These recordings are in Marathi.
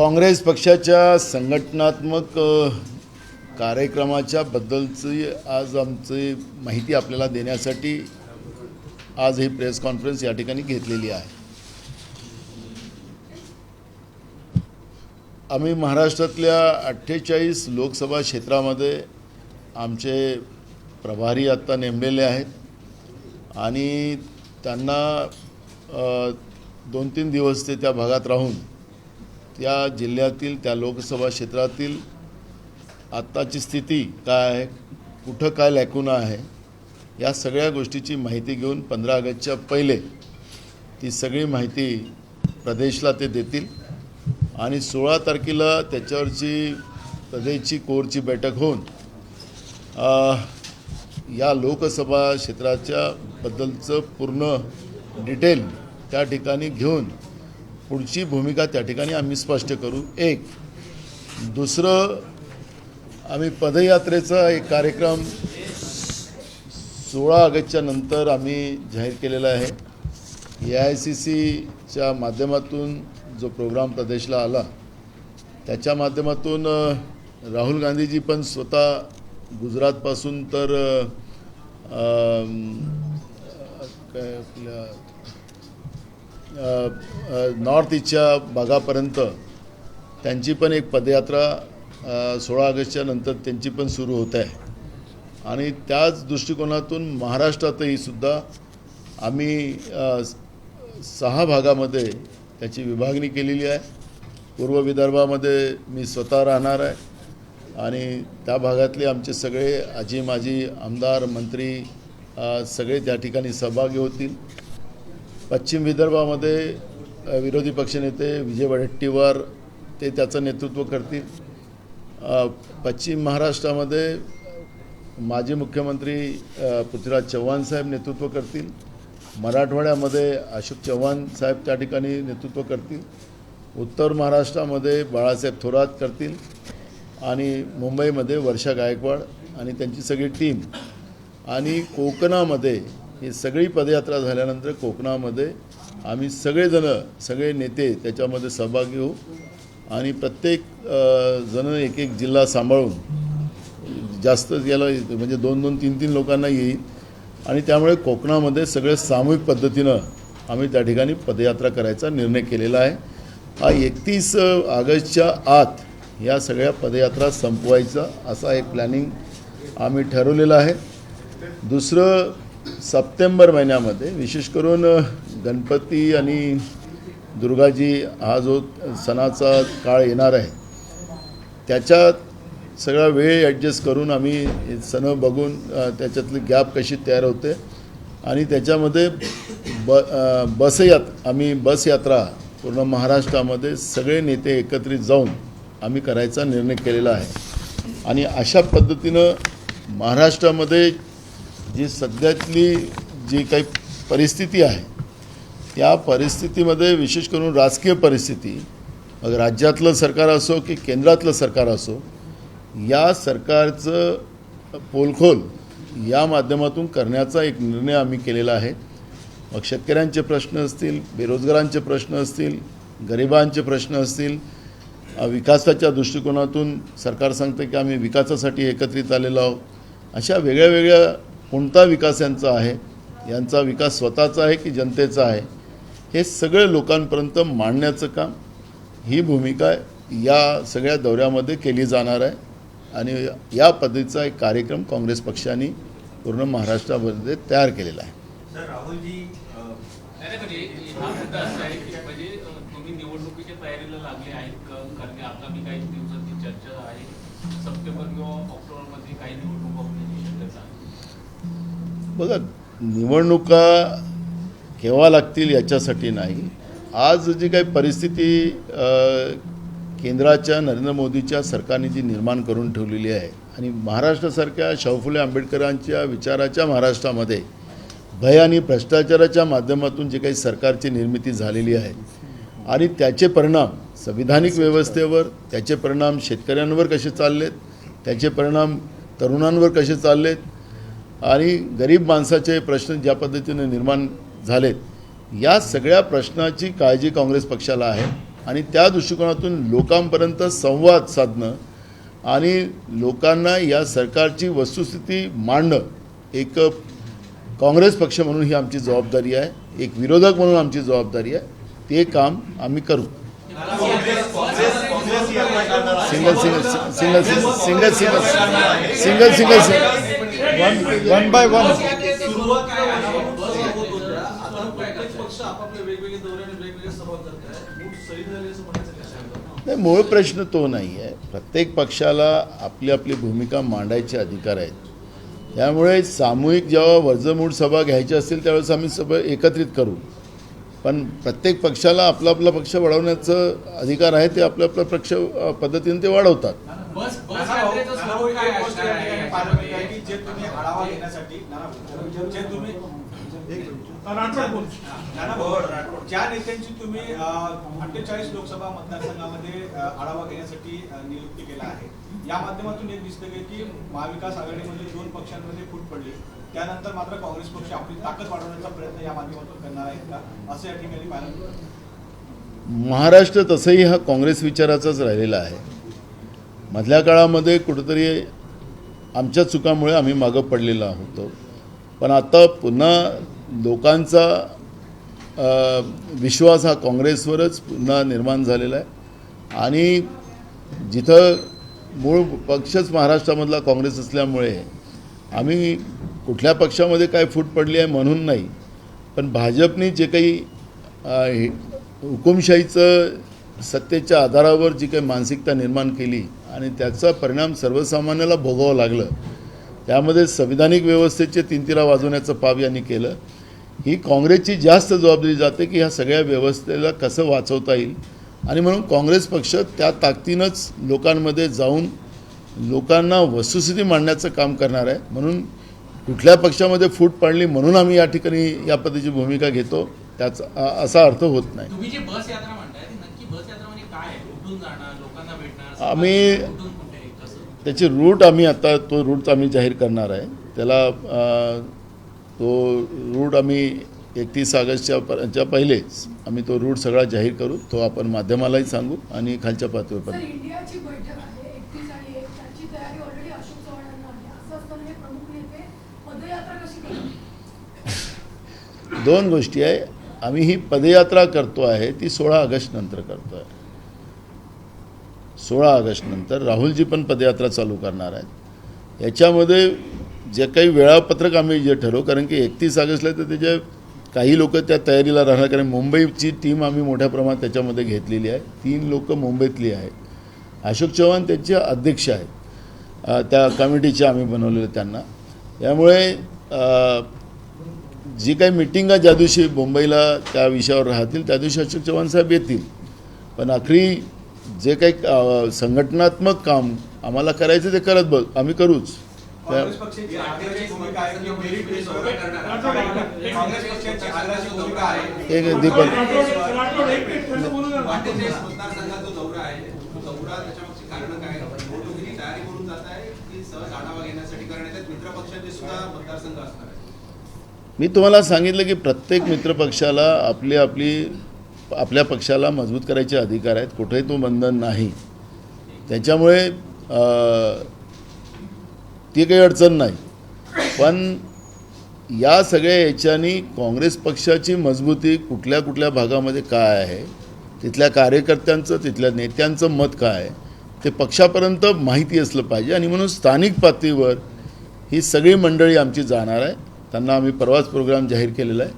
काँग्रेस पक्षाच्या संघटनात्मक कार्यक्रमाच्या बद्दलची आज आमची माहिती आपल्याला देण्यासाठी आज ही प्रेस कॉन्फरन्स या ठिकाणी घेतलेली आहे। आम्ही महाराष्ट्रातल्या 48 लोकसभा क्षेत्रामध्ये आमचे प्रभारी आता नेमलेले आहेत आणि त्यांना 2-3 दिवस ते त्या भागात राहून त्या जिल्ह्यातील त्या लोकसभा क्षेत्रातील आत्ताची स्थिती काय आहे, कुठं काय लॅकुना आहे, या सगळ्या गोष्टीची माहिती घेऊन 15 ऑगस्टच्या पहिले ती सगळी माहिती प्रदेशला ते देतील आणि 16 तारखेला त्याच्यावरची प्रदेशची कोरची बैठक होऊन या लोकसभा क्षेत्राच्या बद्दलचं पूर्ण डिटेल त्या ठिकाणी घेऊन पुढची भूमिका त्या ठिकाणी आम्ही स्पष्ट करू। एक दुसरं, आम्ही पदयात्रेचा एक कार्यक्रम 16 ऑगस्टच्या नंतर आम्ही जाहीर केलेला आहे। AICCच्या माध्यमातून जो प्रोग्राम प्रदेशला आला त्याच्या माध्यमातून राहुल गांधीजी पण स्वतः गुजरातपासून तर काय आपल्या नॉर्थ ईस्टच्या भागापर्यंत त्यांची पण एक पदयात्रा 16 ऑगस्टच्या नंतर त्यांची पण सुरू होत आहे आणि त्याच दृष्टिकोनातून महाराष्ट्रातही सुद्धा आम्ही 6 भागामध्ये त्याची विभागणी केलेली आहे। पूर्व विदर्भामध्ये मी स्वतः राहणार आहे आणि त्या भागातले आमचे सगळे आजी माजी आमदार मंत्री सगळे त्या ठिकाणी सहभागी होतील। पश्चिम विदर्भामध्ये विरोधी पक्षनेते विजय वडेट्टीवार ते त्याचं नेतृत्व करतील। पश्चिम महाराष्ट्रामध्ये माजी मुख्यमंत्री पृथ्वीराज चव्हाण साहेब नेतृत्व करतील। मराठवाड्यामध्ये अशोक चव्हाण साहेब त्या ठिकाणी नेतृत्व करतील। उत्तर महाराष्ट्रामध्ये बाळासाहेब थोरात करतील आणि मुंबईमध्ये वर्षा गायकवाड आणि त्यांची सगळी टीम आणि कोकणामध्ये ही सगळी पदयात्रा झाल्यानंतर कोकणामध्ये आम्ही सगळे नेते त्याच्यामध्ये सहभागी होऊ आणि प्रत्येक जण एक जिल्हा सांभाळून जास्त याला म्हणजे 2-2, 3-3 लोकांना येईल आणि त्यामुळे कोकणामध्ये सगळे सामूहिक पद्धतीनं आम्ही त्या ठिकाणी पदयात्रा करायचा निर्णय केलेला आहे। हा 31 ऑगस्टच्या आत या सगळ्या पदयात्रा संपवायचा असा एक प्लॅनिंग आम्ही ठरवलेलं आहे। दुसरं, सप्टेंबर महिन्यामध्ये विशेष करून गणपती आणि दुर्गाजी हा जो सणाचा काळ येणार आहे त्याच्यात सगळा वेळ ॲडजस्ट करून आम्ही सण बघून त्याच्यातली गॅप कशी तयार होते आणि त्याच्यामध्ये आम्ही बस यात्रा पूर्ण महाराष्ट्रामध्ये सगळे नेते एकत्रित जाऊन आम्ही करायचा निर्णय केलेला आहे आणि अशा पद्धतीनं महाराष्ट्रामध्ये जी सध्यातली जी काही परिस्थिती आहे त्या परिस्थितीमध्ये विशेष करून राजकीय परिस्थिती, मग राज्यातलं सरकार असो की केंद्रातलं सरकार असो, या सरकारचं पोलखोल या माध्यमातून करण्याचा एक निर्णय आम्ही केलेला आहे। मग शेतकऱ्यांचे प्रश्न असतील, बेरोजगारांचे प्रश्न असतील, गरिबांचे प्रश्न असतील, विकासाच्या दृष्टिकोनातून सरकार सांगतं की आम्ही विकासासाठी एकत्रित आलेलो आहोत। अशा वेगळ्या वेगळ्या कोणता विकास यांचा आहे, यांचा विकास स्वतःचा आहे की जनतेचा आहे, हे सगळं लोकांपर्यंत मांडण्याचं काम, ही भूमिका या सगळ्या दौऱ्यामध्ये केली जाणार आहे आणि या पद्धतीचा एक कार्यक्रम काँग्रेस पक्षाने पूर्ण महाराष्ट्रामध्ये तयार केलेला आहे। सर, राहुलजी तुम्ही निवडणुकीच्या तयारीला लागले आहेत कारण की आगामी काही दिवसांची चर्चा आहे, सप्टेंबर किंवा ऑक्टोबरमध्ये काही निवडणुका होण्याची शक्यता आहे। बघा, निवडणुका केव्हा लागतील याच्यासाठी नाही, आज जी काही परिस्थिती केंद्राच्या नरेंद्र मोदीच्या सरकारने जी निर्माण करून ठेवलेली आहे आणि महाराष्ट्रासारख्या शाहू फुले आंबेडकरांच्या विचाराच्या महाराष्ट्रामध्ये भय आणि भ्रष्टाचाराच्या माध्यमातून जे काही सरकारची निर्मिती झालेली आहे आणि त्याचे परिणाम संविधानिक व्यवस्थेवर, त्याचे परिणाम शेतकऱ्यांवर कसे चाललेत, त्याचे परिणाम तरुणांवर कसे चाललेत आणि गरीब माणसाचे प्रश्न ज्या पद्धतीने निर्माण झालेत, या सगळ्या प्रश्नाची काळजी काँग्रेस पक्षाला आहे आणि त्या दृष्टिकोनातून लोकांपर्यंत संवाद साधणं आणि लोकांना या सरकारची वस्तुस्थिती मांडणं एक काँग्रेस पक्ष म्हणून ही आमची जबाबदारी आहे, एक विरोधक म्हणून आमची जबाबदारी आहे. ते काम आम्ही करू. Single one by one. नाही, मूळ प्रश्न तो नाही आहे. प्रत्येक पक्षाला आपली आपली भूमिका मांडायचे अधिकार आहेत. त्यामुळे सामूहिक जेव्हा वर्जमूळ सभा घ्यायची असेल त्यावेळेस आम्ही सभा एकत्रित करू. पण प्रत्येक पक्षाला आपला आपला पक्ष वाढवण्याचं अधिकार आहे. ते आपल्या आपल्या पक्ष पद्धतीने ते वाढवतात. ज्या नेत्यांची तुम्ही 48 लोकसभा मतदारसंघामध्ये आढावा घेण्यासाठी नियुक्ती केला आहे, या माध्यमातून एक दिसतं की महाविकास आघाडीमध्ये 2 पक्षांमध्ये फूट पडली. त्यानंतर मात्र काँग्रेस पक्ष आपली ताकद वाढवण्याचा प्रयत्न या माध्यमातून करणार आहे का, असं या ठिकाणी पाहायला मिळतं. महाराष्ट्र तसंही हा काँग्रेस विचाराचाच राहिलेला आहे. मधल्या काळामध्ये कुठेतरी आमच्या चुकामुळे आम्ही मागं पडलेलो होतो. पण आता पुन्हा लोकांचा विश्वास हा काँग्रेसवरच पुन्हा निर्माण झालेला आहे. आणि जिथं मूळ पक्षच महाराष्ट्रामधला काँग्रेस असल्यामुळे आम्ही कुठल्या पक्षामध्ये काय फूट पडली आहे म्हणून नाही, पण भाजपने जे काही हुकुमशाहीचं सत्तेच्या आधारावर जी काही मानसिकता निर्माण केली आणि त्याचा परिणाम सर्वसामान्याला भोगावं लागलं, त्यामध्ये संविधानिक व्यवस्थेचे तिरा वाजवण्याचं पाप यांनी केलं. ही काँग्रेसची जास्त जबाबदारी जाते की ह्या सगळ्या व्यवस्थेला कसं वाचवता येईल. आणि म्हणून काँग्रेस पक्ष त्या ताकदीनंच लोकांमध्ये जाऊन लोकांना वस्तुस्थिती मांडण्याचं काम करणार आहे. म्हणून कुठल्या पक्षामध्ये फूट पडली म्हणून आम्ही या ठिकाणी या पद्धतीची भूमिका घेतो त्याचा असा अर्थ होत नाही. तुम्ही जी बस यात्रा म्हणताय नक्की बस यात्रा म्हणजे काय आहे? कुठून जाणार, लोकांना भेटणार, आम्ही त्याची रूट आम्ही आता तो रूट आम्ही जाहीर करणार आहे. त्याला तो रूट आम्ही 31 ऑगस्टच्या पहिलेच आम्ही तो रूट सगळा जाहीर करू. तो आपण माध्यमालाही सांगू आणि खालच्या पातळीवर पण. इंडियाची बैठक आहे 31 आणि 1 त्याची तयारी ऑलरेडी अशोक चव्हाणांना आहे. असं असताना हे प्रमुख नेते पदयात्रा कशी करतात? 2 गोष्टी आहे. आम्ही ही पदयात्रा करतो आहे ती 16 ऑगस्ट नंतर करतो आहे. 16 ऑगस्ट नंतर राहुलजी पण पदयात्रा चालू करणार आहेत. याच्यामध्ये जे काही वेळापत्रक आम्ही जे ठरवू, कारण की 31 ऑगस्टला तर त्याच्या काही लोक त्या तयारीला राहणार, कारण मुंबईची टीम आम्ही मोठ्या प्रमाणात त्याच्यामध्ये घेतलेली आहे. 3 लोक मुंबईतली आहेत. अशोक चव्हाण त्यांचे अध्यक्ष आहेत त्या कमिटीचे आम्ही बनवलेले त्यांना. त्यामुळे जी काही मिटिंगा ज्या दिवशी मुंबईला त्या विषयावर राहतील त्या दिवशी अशोक चव्हाण साहेब येतील. पण आखरी जे काही संघटनात्मक काम आम्हाला करायचं ते करत आम्ही करूच. काँग्रेस पक्षाची आग्रहाची भूमिका आहे की मेरिट बेसवर काँग्रेस पक्षाची आग्रहाची भूमिका आहे. एक दीपक मतदारसंघाचा जो दौरा आहे तो दौरा त्याच्यामागची कारण काय? निवडणुकीची तयारी करून जात आहे की सहज आढावा घेण्यासाठी करण्यात आहेत? मित्रपक्षांचे सुद्धा मतदारसंघ असणार आहे. मी तुम्हाला सांगितलं की प्रत्येक मित्रपक्षाला आपल्या पक्षाला मजबूत करायचे अधिकार आहेत. कुठेही तो बंधन नाही. त्याच्यामुळे ती काही अडचण नाही. पण या सगळ्या याच्यानी काँग्रेस पक्षाची मजबूती कुठल्या कुठल्या भागामध्ये काय आहे, तिथल्या कार्यकर्त्यांचं तिथल्या नेत्यांचं मत काय आहे ते पक्षापर्यंत माहिती असलं पाहिजे. आणि म्हणून स्थानिक पातळीवर ही सगळी मंडळी आमची जाणार आहे. त्यांना आम्ही परवाच प्रोग्राम जाहीर केलेला आहे.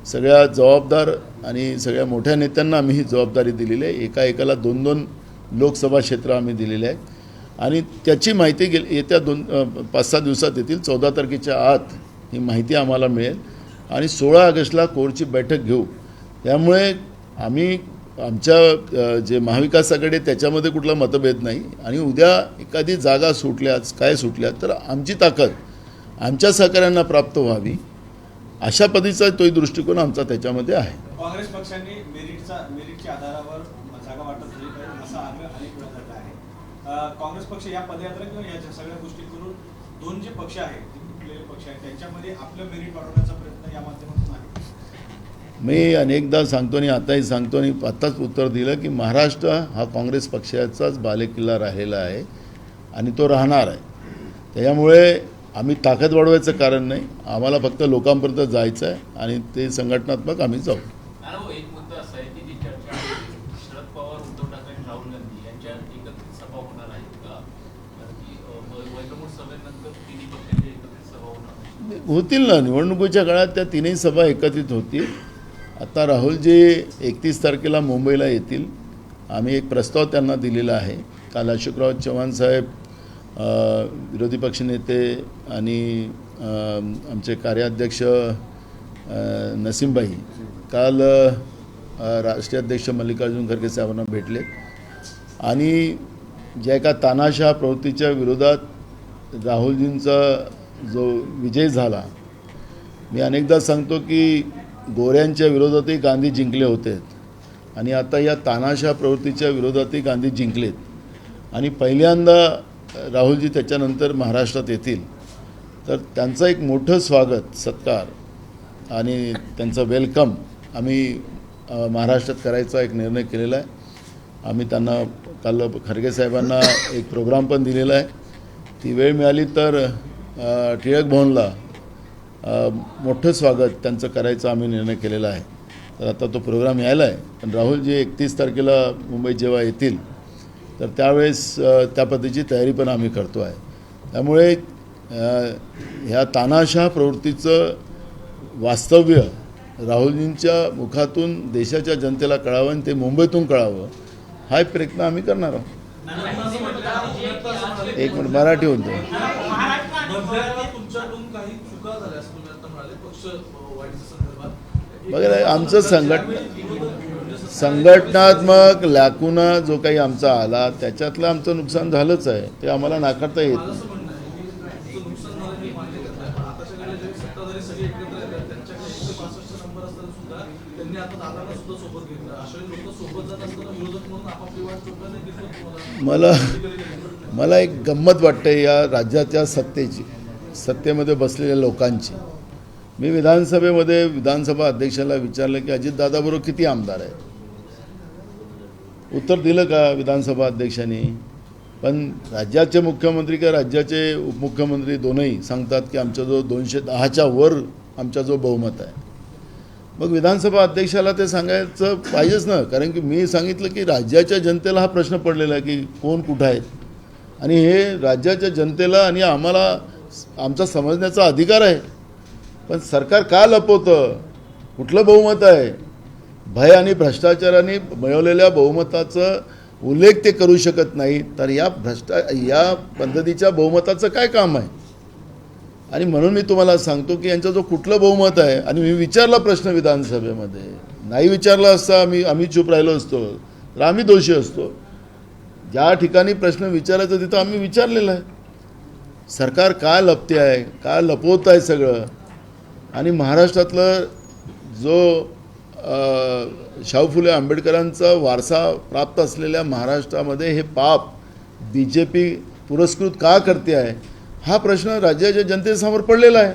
सगळ्या जबाबदार आणि सगळ्या मोठ्या नेत्यांना आम्ही ही जबाबदारी दिलेली आहे. एकाला 2-2 लोकसभा क्षेत्र आम्ही दिलेले आहेत. आणि त्याची माहिती येत्या 5-6 दिवसात येतील. 14 तारखेच्या आत ही माहिती आम्हाला मिळेल आणि 16 ऑगस्टला कोरची बैठक घेऊ. त्यामुळे आम्ही आमच्या जे महाविकास आघाडी त्याच्यामध्ये कुठला मतभेद नाही. आणि उद्या एखादी जागा सुटल्या तर आमची ताकद आमच्या सहकाऱ्यांना प्राप्त व्हावी अशा पद्धतीचा तो दृष्टिकोन आमचा त्याच्यामध्ये आहे. काँग्रेस पक्षांनी मेरिटच्या आधारावर जागा वाटप केली असा आग्रह अनेक वेळा धरला आहे. काँग्रेस पक्ष या पदयात्रा किंवा या सगळ्या गोष्टी करून 2 जे पक्ष आहेत, जे तुटलेले पक्ष आहेत, त्यांच्यामध्ये आपलं मेरिट वाढवण्याचा प्रयत्न या माध्यमातून आहे. मी अनेकदा सांगतो आणि आताही सांगतो आणि आत्ताच उत्तर दिलं की महाराष्ट्र हा काँग्रेस पक्षाचाच बालेकिल्ला राहिलेला आहे आणि तो राहणार आहे. त्याच्यामुळे आम्ही ताकद वाढवायचं कारण नाही, आम्हाला फक्त लोकांपर्यंत जायचं आहे आणि ते संघटनात्मक आम्ही जाऊ. नाना, एक मुद्दा असा आहे की जी चर्चा आहे, शरद पवार, उद्धव ठाकरे आणि राहुल गांधी यांच्या एकत्रित सभा होणार आहेत का? कारण की वैद्यमूळ सभेनंतर तिन्ही पक्षांची एकत्रित सभा होणार आहे. होतील ना, निवडणुकीच्या काळात त्या तिन्ही सभा एकत्रित होतील. आता राहुलजी 31 तारखेला मुंबईला येतील. आम्ही एक प्रस्ताव त्यांना दिलेला आहे. काल अशोकराव चव्हाण साहेब, विरोधी पक्षनेते आणि आमचे कार्याध्यक्ष नसीमबाई काल राष्ट्रीय अध्यक्ष मल्लिकार्जुन खरगे साहेबांना भेटले आणि ज्या एका तानाशाह प्रवृत्तीच्या विरोधात राहुलजींचा जो विजय झाला, मी अनेकदा सांगतो की गोऱ्यांच्या विरोधातही गांधी जिंकले होते आणि आता या तानाशाह प्रवृत्तीच्या विरोधातही गांधी जिंकलेत आणि पहिल्यांदा राहुलजी त्याच्यानंतर महाराष्ट्रात येतील. तर त्यांचं एक मोठं स्वागत, सत्कार आणि त्यांचं वेलकम आम्ही महाराष्ट्रात करायचा एक निर्णय केलेला आहे. आम्ही त्यांना काल खरगे साहेबांना एक प्रोग्राम पण दिलेला आहे. ती वेळ मिळाली तर टिळक भवनला मोठं स्वागत त्यांचं करायचा आम्ही निर्णय केलेला आहे. तर आता तो प्रोग्राम यायला आहे. पण राहुलजी 31 तारखेला मुंबईत जेव्हा येतील तर त्यावेळेस त्या पद्धतीची तयारी पण आम्ही करतो आहे. त्यामुळे ह्या तानाशाह प्रवृत्तीचं वास्तव्य राहुलजींच्या मुखातून देशाच्या जनतेला कळावं आणि ते मुंबईतून कळावं, हा एक प्रयत्न आम्ही करणार आहोत. एक मिनिट, मराठी होतो. बघा, आमचं संघटनात्मक लॅकुना जो काही आमचा आला त्याच्यातलं आमचं नुकसान झालंच आहे, ते आम्हाला नाकारता येत नाही. मला एक गंमत वाटते या राज्याच्या सत्तेमध्ये बसलेल्या लोकांची. मी विधानसभेमध्ये विधानसभा अध्यक्षाला विचारलं की अजितदादाबरोबर किती आमदार आहेत. उत्तर दिलं का विधानसभा अध्यक्षांनी? पण राज्याचे मुख्यमंत्री का राज्याचे उपमुख्यमंत्री दोनही सांगतात की आमचा जो 210च्या वर आमचा जो बहुमत आहे. मग विधानसभा अध्यक्षाला ते सांगायचं पाहिजेच ना, कारण की मी सांगितलं की राज्याच्या जनतेला हा प्रश्न पडलेला आहे की कोण कुठं आहेत आणि हे राज्याच्या जनतेला आणि आम्हाला आमचा समजण्याचा अधिकार आहे. पण सरकार का लपवतं? कुठलं बहुमत आहे? भय आणि भ्रष्टाचाराने मिळवलेल्या बहुमताचा उल्लेख ते करू शकत नाही, तर या पद्धतीच्या बहुमताचं काय काम आहे? आणि म्हणून मी तुम्हाला सांगतो की यांचा जो कुठलं बहुमत आहे, आणि मी विचारला प्रश्न विधानसभेमध्ये, नाही विचारला असता आम्ही चूप राहिलो असतो तर आम्ही दोषी असतो. ज्या ठिकाणी प्रश्न विचारायचा तिथं आम्ही विचारलेलं आहे. सरकार का लपते आहे, का लपवत आहे सगळं? आणि महाराष्ट्रातलं जो शाहू फुले आंबेडकरांचा वारसा प्राप्त असलेल्या महाराष्ट्रामध्ये हे पाप BJP पुरस्कृत का करते आहे, हा प्रश्न राज्याच्या जनतेसमोर पडलेला आहे.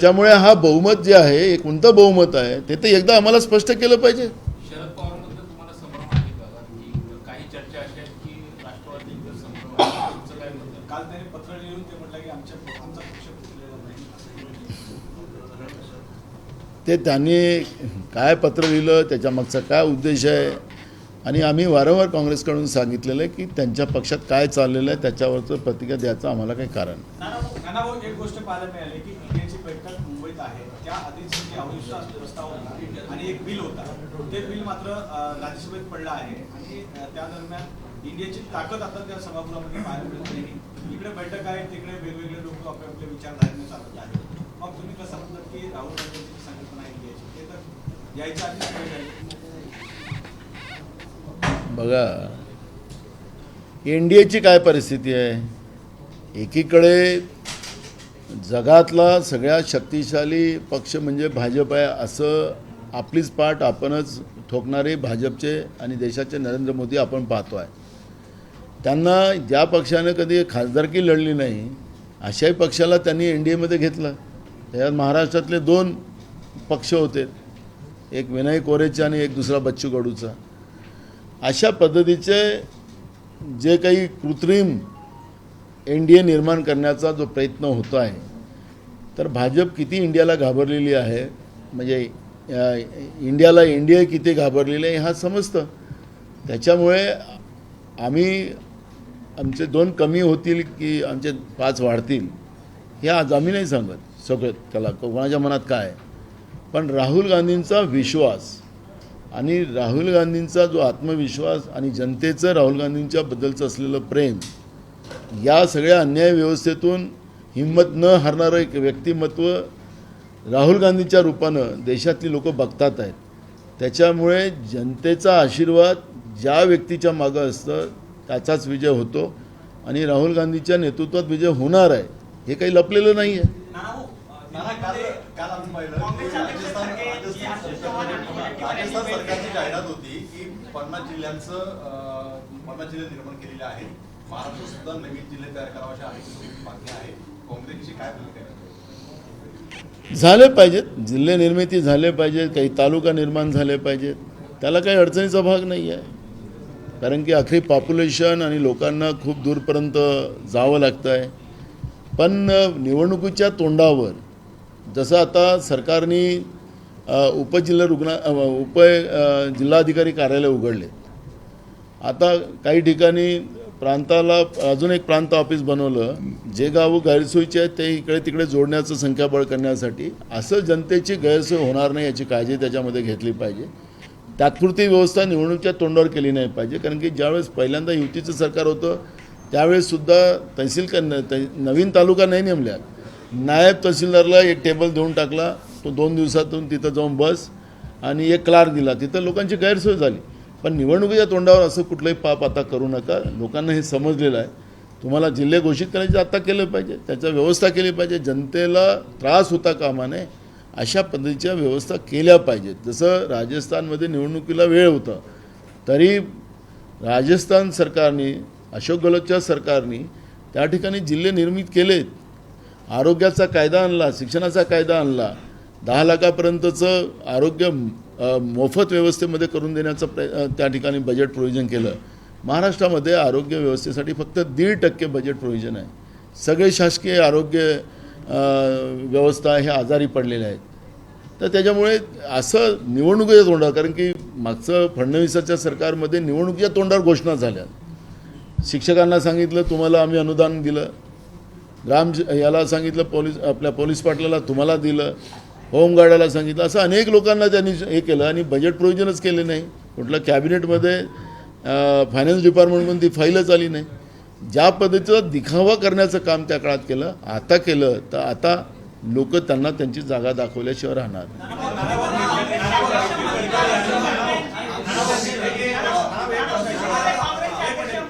त्यामुळे हा बहुमत जे आहे हे कोणतं बहुमत आहे ते तर एकदा आम्हाला स्पष्ट केलं पाहिजे. शरद पवारांबद्दल तुम्हाला संभ्रम आहे का? की काही चर्चा अशा आहेत की राष्ट्रवादी जर संभ्रम आहे, तुमचं काय मत आहे? काल त्यांनी पत्र लिहून ते म्हटलं की आमचा पक्ष फुटलेला नाही. ते त्यांनी काय पत्र लिहिलं, त्याच्यामागचा काय उद्देश आहे, आणि आम्ही वारंवार काँग्रेसकडून सांगितलेलं आहे की त्यांच्या पक्षात काय चाललेलं आहे त्याच्यावरचं प्रतिक्रिया द्यायचं आम्हाला काही कारण नाही. नाना भाऊ, एक गोष्ट पाहायला मिळाली की इंडियाची बैठक मुंबईत आहे, त्या आधीच जे अविश्वास प्रस्ताव होता आणि एक बिल होता, ते बिल मात्र राज्यसभेत पडलं आहे आणि त्या दरम्यान इंडियाची ताकद आता त्या सभागृहामध्ये पाहायला मिळत नाही. इकडे बैठक आहे, तिकडे वेगवेगळे लोक आपले विचारधारेने चालत आहेत. मग तुम्ही कसं म्हणतात की राहुल गांधीची संकल्पना इंडियाची ते तर यायच्या आधीच वेळ झाली? बघा, एनडीएची काय परिस्थिती आहे? एकीकडे जगातला सगळ्यात शक्तिशाली पक्ष म्हणजे भाजप आहे असं आपलीच पाठ आपणच ठोकणारे भाजपचे आणि देशाचे नरेंद्र मोदी आपण पाहतो आहे. त्यांना ज्या पक्षाने कधी खासदारकी लढली नाही अशाही पक्षाला त्यांनी NDAमध्ये घेतलं. त्याच्यात महाराष्ट्रातले 2 पक्ष होते, एक विनय कोरेचा आणि एक दुसरा बच्चू कडूचा. अशा पद्धतीचे जे काही कृत्रिम NDA निर्माण करण्याचा जो प्रयत्न होतो आहे, तर भाजप किती इंडियाला घाबरलेली आहे, म्हणजे इंडियाला NDA किती घाबरलेले आहे हा समजतं. त्याच्यामुळे आमचे 2 कमी होतील की आमचे 5 वाढतील हे आज आम्ही नाही सांगत. सगळं त्याला कोणाच्या मनात काय आहे, पण राहुल गांधींचा विश्वास आणि राहुल गांधींचा जो आत्मविश्वास आणि जनतेचं राहुल गांधींच्या बद्दलचं असलेलं प्रेम, या सगळ्या अन्याय व्यवस्थेतून हिंमत न हरणारं एक व्यक्तिमत्व राहुल गांधीच्या रूपानं देशातली लोक बघतात आहेत. त्याच्यामुळे जनतेचा आशीर्वाद ज्या व्यक्तीच्या मागं असतं त्याचाच विजय होतो आणि राहुल गांधीच्या नेतृत्वात विजय होणार आहे, हे काही लपलेलं नाही आहे. काल आम्ही पाहिलं राजस्थान सरकारची जाहिरात होती की 50 जिल्हे निर्माण केलेले आहेत. महाराष्ट्र सुद्धा नवीन जिल्हे तयार करावे अशा अनेक मागणी आहे. काँग्रेसची काय भूमिका आहे? झाले पाहिजेत, जिल्हे निर्मिती झाले पाहिजेत, काही तालुका निर्माण झाले पाहिजेत, त्याला काही अडचणीचा भाग नाही आहे. कारण की आखरी पॉप्युलेशन आणि लोकांना खूप दूरपर्यंत जावं लागतं आहे. पण निवडणुकीच्या तोंडावर जसं आता सरकारने जिल्हाधिकारी कार्यालय उघडले, आता काही ठिकाणी प्रांताला अजून एक प्रांत ऑफिस बनवलं, जे गावं गैरसोयीचे आहेत ते इकडे तिकडे जोडण्याचं संख्याबळ करण्यासाठी. असं जनतेची गैरसोय होणार नाही याची काळजी त्याच्यामध्ये घेतली पाहिजे. तात्पुरती व्यवस्था निवडणुकीच्या तोंडावर केली नाही पाहिजे. कारण की ज्यावेळेस पहिल्यांदा युतीचं सरकार होतं त्यावेळेससुद्धा नवीन तालुका नाही नेमल्या, नायब तहसीलदारला एक टेबल देऊन टाकला, तो 2 दिवसातून तिथं जाऊन बस आणि एक क्लार्क दिला, तिथं लोकांची गैरसोय झाली. पण निवडणुकीच्या तोंडावर असं कुठलंही पाप आता करू नका. लोकांना हे समजलेलं आहे. तुम्हाला जिल्हे घोषित करायचे आता केलं पाहिजे, त्याची व्यवस्था केली पाहिजे. जनतेला त्रास होता कामा नये अशा पद्धतीच्या व्यवस्था केल्या पाहिजेत. जसं राजस्थानमध्ये निवडणुकीला वेळ होता, तरी राजस्थान सरकारने, अशोक गहलोतच्या सरकारने त्या ठिकाणी जिल्हे निर्मित केलेत. आरोग्याचा कायदा आणला, शिक्षणाचा कायदा आणला, 10 लाखापर्यंतचं आरोग्य मोफत व्यवस्थेमध्ये करून देण्याचं त्या ठिकाणी बजेट प्रोव्हिजन केलं. महाराष्ट्रामध्ये आरोग्य व्यवस्थेसाठी फक्त 1.5% बजेट प्रोव्हिजन आहे. सगळे शासकीय आरोग्य व्यवस्था हे आजारी पडलेले आहेत. तर त्याच्यामुळे असं निवडणुकीच्या तोंडावर, कारण की मागचं फडणवीसाच्या सरकारमध्ये निवडणुकीच्या तोंडावर घोषणा झाल्या. शिक्षकांना सांगितलं तुम्हाला आम्ही अनुदान दिलं, याला सांगितलं आपल्या पोलीस पाटलाला तुम्हाला दिलं, होमगार्डाला सांगितलं, असं अनेक लोकांना त्यांनी हे केलं आणि बजेट प्रोव्हिजनच केले नाही. कुठलं कॅबिनेटमध्ये फायनान्स डिपार्टमेंटमधून ती फाईलच आली नाही. ज्या पद्धतीचा दिखावा करण्याचं काम त्या काळात केलं, आता केलं तर आता लोक त्यांना त्यांची जागा दाखवल्याशिवाय राहणार.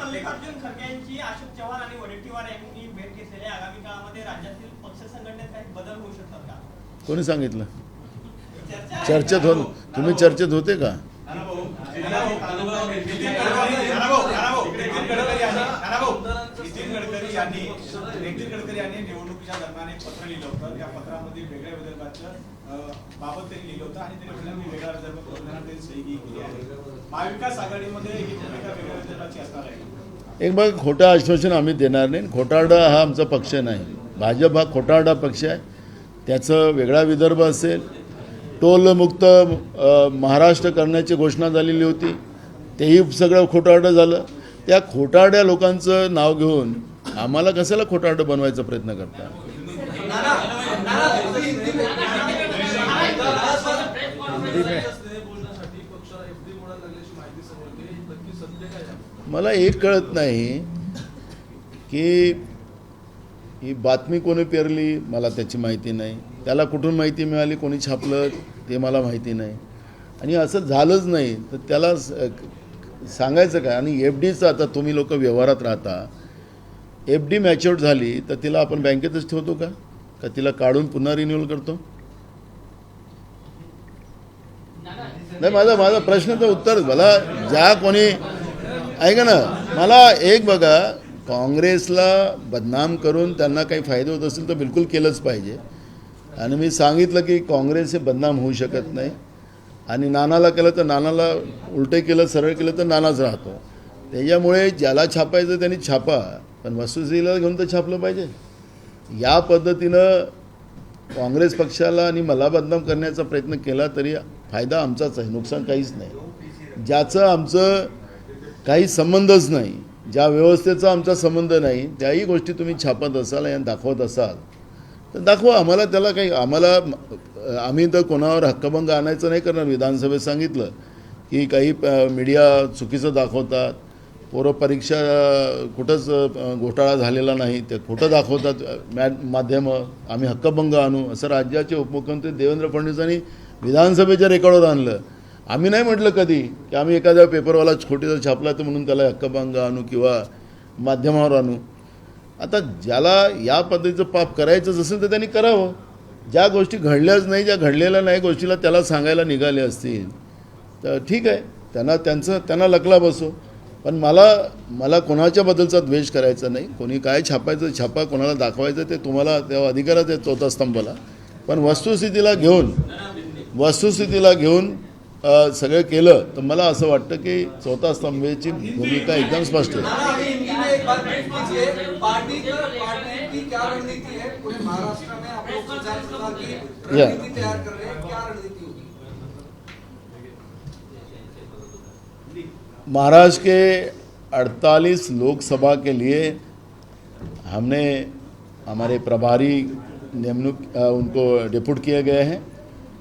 मल्लिकार्जुन खरगे यांची अशोक चव्हाण आणि वडेट्टीवार यांनी भेट घेतलेली आहे. आगामी काळामध्ये राज्यातील पक्ष संघटनेत काही बदल होऊ शकतात का? कोणी सांगितलं? चर्चेत हो, तुम्ही चर्चेत होते का? नितीन गडकरी यांनी निवडणुकीच्या दरम्यान एक पत्र लिहिलं होतं. या पत्रामध्ये वेगळ्या विदर्भाच्या बाबत त्यांनी लिहिलं होतं आणि त्यांनी वेगळ्या विदर्भ त्यांनी सही केली आहे. महाविकास आघाडीमध्ये ही भूमिका वेगळ्या विदर्भाची असणार आहे. एक बघ, खोटं आश्वासन आम्ही देणार नाही. खोटारडा हा आमचा पक्ष नाही. भाजप हा खोटारडा पक्ष आहे. त्याचं वेगळा विदर्भ असेल, टोलमुक्त महाराष्ट्र करण्याची घोषणा झालेली होती, तेही सगळं खोटारडं झालं. त्या खोटारड्या लोकांचं नाव घेऊन आम्हाला कशाला खोटारडं बनवायचा प्रयत्न करता? मला एक कळत नाही की ही बातमी कोणी पेरली, मला त्याची माहिती नाही. त्याला कुठून माहिती मिळाली, कोणी छापलं ते मला माहिती नाही. आणि असं झालंच नाही तर त्याला सांगायचं काय? आणि FDचं आता तुम्ही लोक व्यवहारात राहता, FD मॅच्युअर्ड झाली तर तिला आपण बँकेतच ठेवतो का तिला काढून पुन्हा रिन्युअल करतो? नाही, माझा प्रश्नाचं उत्तर मला ज्या कोणी ऐका ना, मला एक बघा, काँग्रेसला बदनाम करून त्यांना काही फायदा होत असेल तर बिलकुल केलंच पाहिजे. आणि मी सांगितलं की काँग्रेस हे बदनाम होऊ शकत नाही. आणि नानाला केलं तर नानाला उलटे केलं, सरळ केलं तर नानाच राहतो. त्याच्यामुळे ज्याला छापायचं त्यांनी छापा, पण वस्तुस्थितीला घेऊन तर छापलं पाहिजे. या पद्धतीनं काँग्रेस पक्षाला आणि मला बदनाम करण्याचा प्रयत्न केला तरी फायदा आमचाच आहे, नुकसान काहीच नाही. ज्याचं आमचं काही संबंधच नाही, ज्या व्यवस्थेचा आमचा संबंध नाही, त्याही गोष्टी तुम्ही छापत असाल आणि दाखवत असाल तर दाखवा. आम्हाला त्याला काही आम्ही तर कोणावर हक्कभंग आणायचं नाही करणार. विधानसभेत सांगितलं की काही मीडिया चुकीचं दाखवतात, पोरं परीक्षा कुठंच घोटाळा झालेला नाही ते खोटं दाखवतात माध्यमं, आम्ही हक्कभंग आणू असं राज्याचे उपमुख्यमंत्री देवेंद्र फडणवीसांनी विधानसभेच्या रेकॉर्डवर आणलं. आम्ही नाही म्हटलं कधी की आम्ही एखाद्या पेपरवाला खोटीचा छापला तर म्हणून त्याला हक्कभंग आणू किंवा माध्यमावर आणू. आता ज्याला या पद्धतीचं पाप करायचं असेल तर त्यांनी करावं. ज्या गोष्टी घडल्याच नाही, ज्या घडलेल्या नाही गोष्टीला त्याला सांगायला निघाले असतील तर ठीक आहे, त्यांना लकला बसो. पण मला कोणाच्याबद्दलचा द्वेष करायचा नाही. कोणी काय छापायचं छापा, कोणाला दाखवायचं ते तुम्हाला तेव्हा अधिकारच आहे चौथा स्तंभाला. पण वस्तुस्थितीला घेऊन सगळं केलं तर मला असं वाटतं की चौथा स्तंभेची भूमिका एकदम स्पष्ट आहे. महाराष्ट्र के 48 लोकसभा के लिए हमने हमारे प्रभारी उनको डिप्यूट किए गए हैं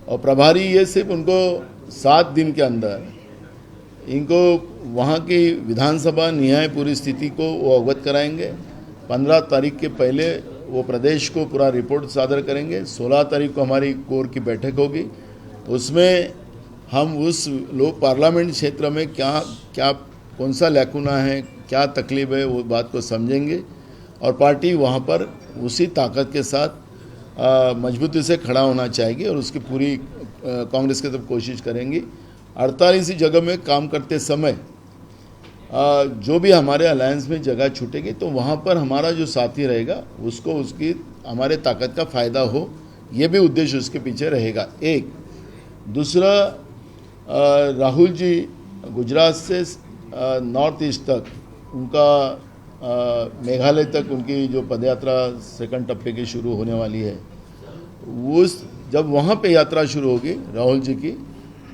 और प्रभारी ये सिर्फ उनको 7 दिन के अंदर इनको वहाँ की विधानसभा न्याय पूरी स्थिति को वो अवगत कराएंगे. 15 तारीख के पहले वो प्रदेश को पूरा रिपोर्ट सादर करेंगे. 16 तारीख को हमारी कोर की बैठक होगी. उसमें हम उस लोक पार्लियामेंट क्षेत्र में क्या कौन सा लैकुना है, क्या तकलीफ है, वो बात को समझेंगे और पार्टी वहाँ पर उसी ताकत के साथ मजबूती से खड़ा होना चाहेगी और उसकी पूरी कांग्रेस की तरफ कोशिश करेंगी. 48 जगह में काम करते समय जो भी हमारे अलायंस में जगह छूटेगी तो वहाँ पर हमारा जो साथी रहेगा उसको उसकी हमारे ताकत का फ़ायदा हो, ये भी उद्देश्य उसके पीछे रहेगा. एक दूसरा, राहुल जी गुजरात से नॉर्थ ईस्ट तक उनका मेघालय तक उनकी जो पदयात्रा सेकंड टप्पे की शुरू होने वाली है, जब वहाँ पे यात्रा शुरू होगी राहुल जी की,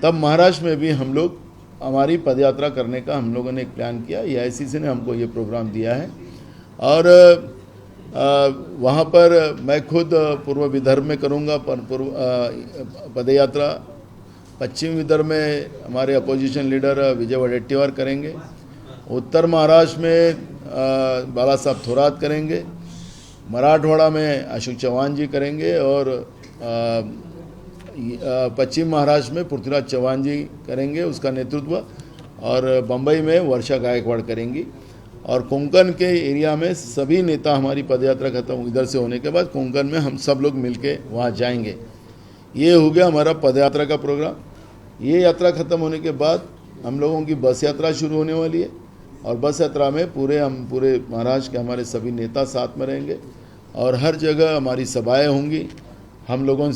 तब महाराष्ट्र में भी हम लोग हमारी पदयात्रा करने का हम लोगों ने एक प्लान किया. AICC ने हमको ये प्रोग्राम दिया है और वहाँ पर मैं खुद पूर्व विदर्भ में करूँगा पदयात्रा. पश्चिम विदर्भ में हमारे अपोजिशन लीडर विजय वडेट्टीवार करेंगे. उत्तर महाराष्ट्र में बाला साहब थोरात करेंगे. मराठवाड़ा में अशोक चौहान जी करेंगे और पश्चिम महाराष्ट्र में पृथ्वीराज चौहान जी करेंगे उसका नेतृत्व और बम्बई में वर्षा गायकवाड़ करेंगी. और कोंकण के एरिया में सभी नेता हमारी पदयात्रा खत्म इधर से होने के बाद कोंकण में हम सब लोग मिलके वहाँ जाएंगे. ये हो गया हमारा पदयात्रा का प्रोग्राम. ये यात्रा ख़त्म होने के बाद हम लोगों की बस यात्रा शुरू होने वाली है और बस यात्रा में हम पूरे महाराष्ट्र के हमारे सभी नेता साथ में रहेंगे और हर जगह हमारी सभाएं होंगी. हम लोगों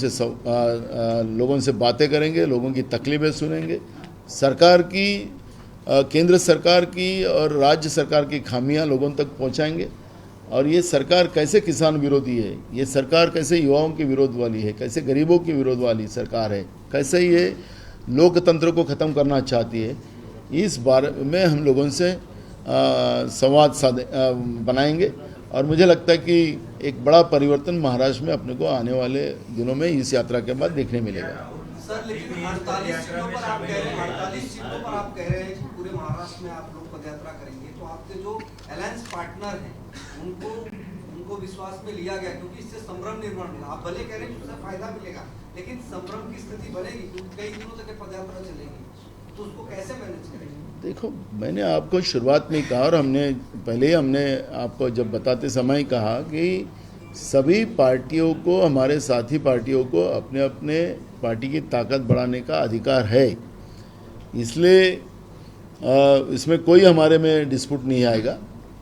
से बातें करेंगे, लोगों की तकलीफ़ें सुनेंगे, सरकार की केंद्र सरकार की और राज्य सरकार की खामियां लोगों तक पहुंचाएंगे. और ये सरकार कैसे किसान विरोधी है, ये सरकार कैसे युवाओं के विरोध वाली है, कैसे गरीबों के विरोध वाली सरकार है, कैसे ये लोकतंत्र को ख़त्म करना चाहती है, इस बारे में हम लोगों से संवाद बनाएंगे. और मुझे लगता है कि एक बड़ा परिवर्तन महाराष्ट्र में अपने को आने वाले दिनों में इस यात्रा के बाद देखने मिलेगा. सर, लेकिन 48 सीटों पर आप कह रहे हैं कि पूरे महाराष्ट्र में आप लोग पदयात्रा करेंगे, तो आपके जो अलायंस पार्टनर हैं उनको विश्वास में लिया गया, क्योंकि इससे संभ्रम निर्माण होगा. आप भले कह रहे हैं कि उससे फायदा मिलेगा, लेकिन संभ्रम की स्थिति बनेगी क्योंकि कई दिनों तक पदयात्रा चलेगी, तो उसको कैसे मैनेज करेंगे? देखो, मैंने आपको शुरुआत में कहा और हमने आपको जब बताते समय कहा कि सभी पार्टियों को, हमारे साथी पार्टियों को अपने अपने पार्टी की ताकत बढ़ाने का अधिकार है. इसलिए इसमें कोई हमारे में डिस्प्यूट नहीं आएगा.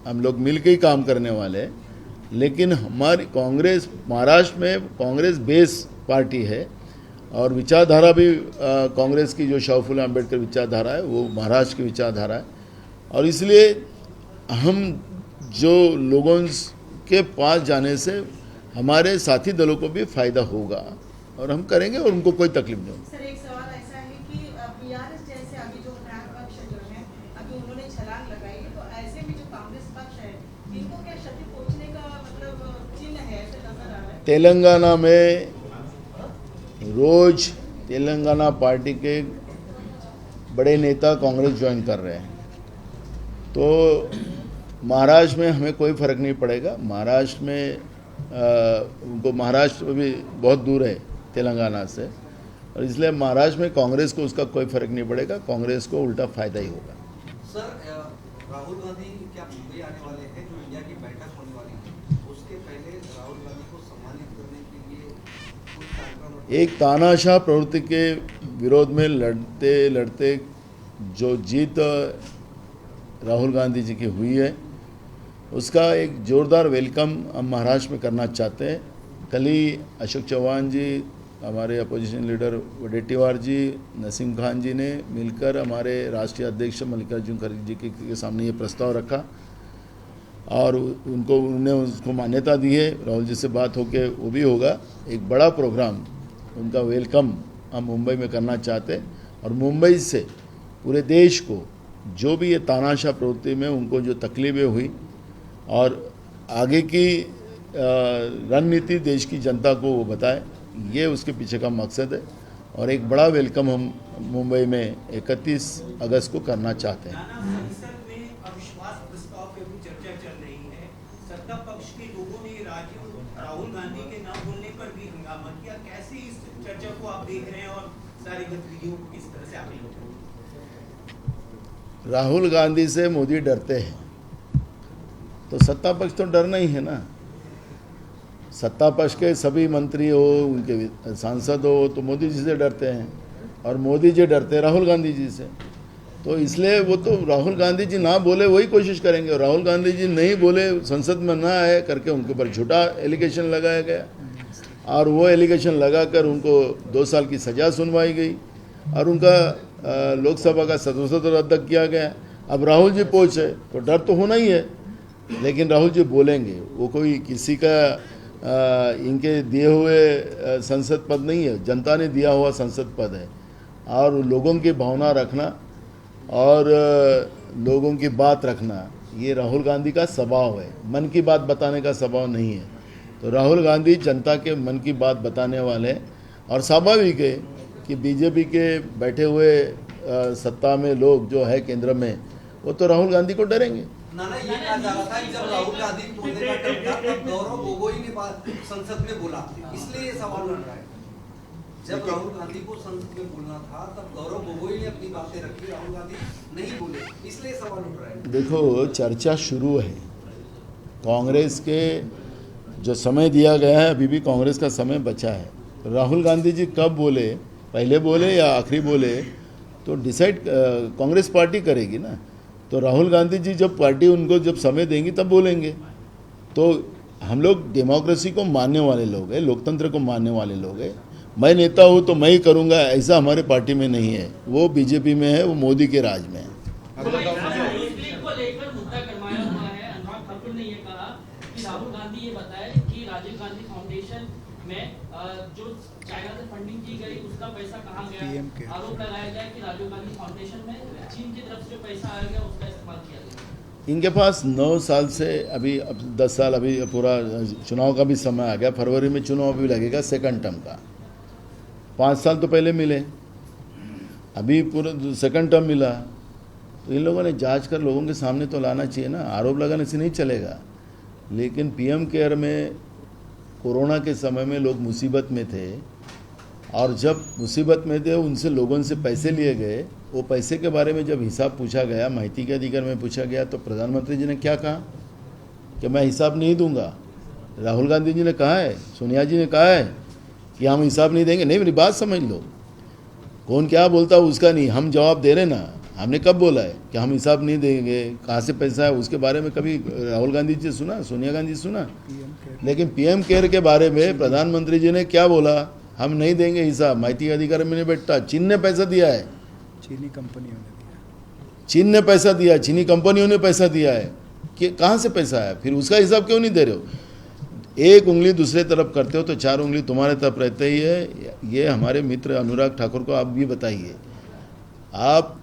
हम लोग मिलकर ही काम करने वाले हैं. लेकिन हमारी कांग्रेस महाराष्ट्र में कांग्रेस बेस पार्टी है और विचारधारा भी कांग्रेस की जो शाह फुले अम्बेडकर विचारधारा है वो महाराष्ट्र की विचारधारा है। और इसलिए हम जो लोगों के पास जाने से हमारे साथी दलों को भी फायदा होगा और हम करेंगे और उनको कोई तकलीफ नहीं होगी। सर, एक सवाल ऐसा है कि बीआरएस जैसे अभी जो प्रयाग पक्ष जो है अभी उन्होंने छलांग लगाई है, तो ऐसे में जो कांग्रेस पक्ष है इनको क्या क्षति पहुंचने का मतलब चिन्ह है ऐसे नजर आ रहा है? तेलंगाना में रोज तेलंगाना पार्टी के बड़े नेता कांग्रेस ज्वाइन कर रहे हैं, तो महाराष्ट्र में हमें कोई फर्क नहीं पड़ेगा। महाराष्ट्र में उनको महाराष्ट्र भी बहुत दूर है तेलंगाना से, और इसलिए महाराष्ट्र में कांग्रेस को उसका कोई फर्क नहीं पड़ेगा, कांग्रेस को उल्टा फायदा ही होगा। सर, राहुल गांधी क्या मुंबई आने वाले हैं? जो इंडिया की बैठक होने वाली है उसके पहले राहुल गांधी को सम्मानित करने के लिए कुछ कार्यक्रम, एक तानाशाह प्रवृत्ति के विरोध में लड़ते लड़ते जो जीत राहुल गांधी जी की हुई है उसका एक जोरदार वेलकम हम महाराष्ट्र में करना चाहते हैं। कल ही अशोक चौहान जी, हमारे अपोजिशन लीडर वडेट्टीवार जी, नसीम खान जी ने मिलकर हमारे राष्ट्रीय अध्यक्ष मल्लिकार्जुन खड़गे जी के सामने ये प्रस्ताव रखा और उन्होंने उसको मान्यता दी है। राहुल जी से बात होके वो भी होगा। एक बड़ा प्रोग्राम उनका वेलकम हम मुंबई में करना चाहते हैं और मुंबई से पूरे देश को जो भी ये तानाशाह प्रवृत्ति में उनको जो तकलीफें हुई और आगे की रणनीति देश की जनता को वो बताए, ये उसके पीछे का मकसद है। और एक बड़ा वेलकम हम मुंबई में 31 अगस्त को करना चाहते हैं। संसद में अविश्वास प्रस्ताव पे भी चर्चा चल रही है। सत्ता पक्ष के लोगों ने राहुल गांधी के नाम बोलने पर भी हंगामा किया। कैसे इस चर्चा को आप देख रहे हैं और सारी गतिविधियों को किस तरह से आप देख रहे हैं? राहुल गांधी से मोदी डरते हैं तो सत्ता पक्ष तो डरना ही है ना। सत्ता पक्ष के सभी मंत्री हो, उनके सांसद हो, तो मोदी जी से डरते हैं और मोदी जी डरते हैं राहुल गांधी जी से। तो इसलिए वो तो राहुल गांधी जी ना बोले वही कोशिश करेंगे, और राहुल गांधी जी नहीं बोले, संसद में ना आए करके उनके ऊपर झूठा एलिगेशन लगाया गया और वो एलिगेशन लगाकर उनको 2 साल की सज़ा सुनवाई गई और उनका लोकसभा का सदस्यत्व रद्द किया गया। अब राहुल जी पहुँचे तो डर तो होना ही है, लेकिन राहुल जी बोलेंगे। वो कोई किसी का इनके दिए हुए संसद पद नहीं है, जनता ने दिया हुआ संसद पद है और लोगों की भावना रखना और लोगों की बात रखना ये राहुल गांधी का स्वभाव है। मन की बात बताने का स्वभाव नहीं है। तो राहुल गांधी जनता के मन की बात बताने वाले हैं और स्वाभाविक है कि बीजेपी के बैठे हुए सत्ता में लोग जो है केंद्र में, वो तो राहुल गांधी को डरेंगे। नाना, ये कहा जा रहा था कि जब राहुल गांधी बोलने का टर्म था तब गौरव गोगोई ने बात संसद में बोला, इसलिए ये सवाल उठ रहा है। जब राहुल गांधी को संसद में बोलना था तब गौरव गोगोई ने अपनी बातें रखी, राहुल गांधी नहीं बोले, इसलिए सवाल उठ रहा है। देखो, चर्चा शुरू है। कांग्रेस के जो समय दिया गया है, अभी भी कांग्रेस का समय बचा है। राहुल गांधी जी कब बोले, पहले बोले या आखिरी बोले, तो डिसाइड कांग्रेस पार्टी करेगी ना। तो राहुल गांधी जी जब पार्टी उनको जब समय देंगी तब बोलेंगे। तो हम लोग डेमोक्रेसी को मानने वाले लोग हैं, लोकतंत्र को मानने वाले लोग हैं। मैं नेता हूँ तो मैं ही करूँगा, ऐसा हमारे पार्टी में नहीं है। वो बीजेपी में है, वो मोदी के राज में है। को लेकर मुद्दा गरमाया हुआ है। अनुराग ठाकुर ने ये कहा कि राहुल गांधी ये बताए कि राजीव गांधी फाउंडेशन में जो चाइना से फंडिंग की गई उसका पैसा कहाँ गया। आरोप लगाया गया कि राजीव गांधी फाउंडेशन में चीन की तरफ से जो पैसा आया गया उसका इस्तेमाल किया गया। इनके पास 9 साल से अभी 10 साल, अभी पूरा चुनाव का भी समय आ गया। फरवरी में चुनाव भी लगेगा सेकंड टर्म का। 5 साल तो पहले मिले, अभी पूरा सेकंड टर्म मिला। तो इन लोगों ने जांच कर लोगों के सामने तो लाना चाहिए ना। आरोप लगाने से नहीं चलेगा। लेकिन पीएम केयर में कोरोना के समय में लोग मुसीबत में थे और जब मुसीबत में थे उनसे लोगों से पैसे लिए गए। वो पैसे के बारे में जब हिसाब पूछा गया, माहिती के अधिकार में पूछा गया, तो प्रधानमंत्री जी ने क्या कहा कि मैं हिसाब नहीं दूंगा। राहुल गांधी जी ने कहा है, सोनिया जी ने कहा है कि हम हिसाब नहीं देंगे। नहीं, मेरी बात समझ लो। कौन क्या बोलता है उसका नहीं, हम जवाब दे रहे ना। हमने कब बोला है कि हम हिसाब नहीं देंगे, कहाँ से पैसा है उसके बारे में कभी राहुल गांधी जी सुना, सोनिया गांधी सुना? लेकिन पीएम केयर के बारे में प्रधानमंत्री जी ने क्या बोला हम नहीं देंगे हिसाब, माहिती अधिकारी में नहीं बैठता। चीन ने पैसा दिया है, चीनी कंपनियों ने दिया। चीन ने पैसा दिया, चीनी कंपनियों ने पैसा दिया है कि कहाँ से पैसा आया, फिर उसका हिसाब क्यों नहीं दे रहे हो? एक उंगली दूसरे तरफ करते हो तो चार उंगली तुम्हारे तरफ रहते ही है। ये हमारे मित्र अनुराग ठाकुर को आप भी बताइए, आप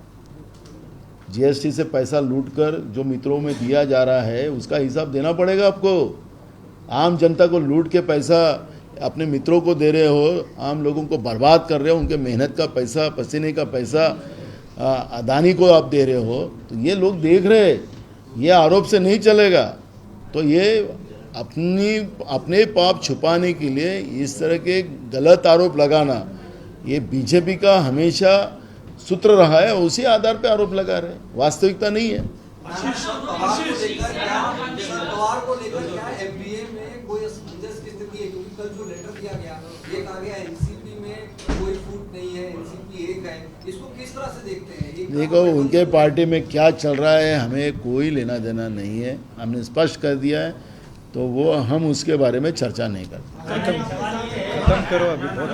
जीएसटी से पैसा लूटकर जो मित्रों में दिया जा रहा है उसका हिसाब देना पड़ेगा आपको। आम जनता को लूट के पैसा अपने मित्रों को दे रहे हो, आम लोगों को बर्बाद कर रहे हो, उनके मेहनत का पैसा, पसीने का पैसा अदानी को आप दे रहे हो, तो ये लोग देख रहे, ये आरोप से नहीं चलेगा। तो ये अपने पाप छुपाने के लिए इस तरह के गलत आरोप लगाना, ये बीजेपी का हमेशा सूत्र रहा है, उसी आधार पे आरोप लगा रहे हैं, वास्तविकता नहीं है। पवार को लेकर क्या एमपीए में कोई असमंजस की स्थिति है? क्योंकि कल जो लेटर दिया गया, एक आ गया एनसीपी में कोई फूट नहीं है, एनसीपी एक है, इसको किस तरह से देखते हैं? देखो, उनके पार्टी में क्या चल रहा है हमें कोई लेना देना नहीं है, हमने स्पष्ट कर दिया है, तो वो हम उसके बारे में चर्चा नहीं करते। खत्म करो अभी, बहुत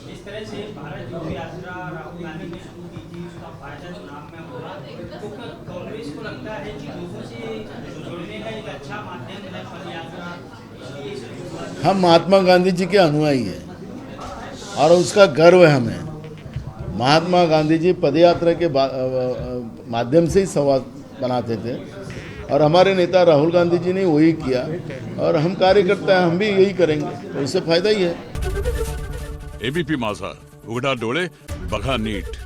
जिस तरह से भारत जोड़ो यात्रा राहुल गांधी ने शुरू की थी, उसका फायदा चुनाव में होगा, तो कांग्रेस को लगता है कि लोगों से जुड़ने का एक अच्छा माध्यम है पद यात्रा, इसलिए हम महात्मा गांधी जी के अनुयायी हैं और उसका गर्व है हमें। महात्मा गांधी जी पदयात्रा के माध्यम से ही संवाद बनाते थे और हमारे नेता राहुल गांधी जी ने वही किया और हम कार्यकर्ता हैं, हम भी यही करेंगे, तो उससे फायदा ही है। एबीपी माझा, उघडा डोळे बघा नीट।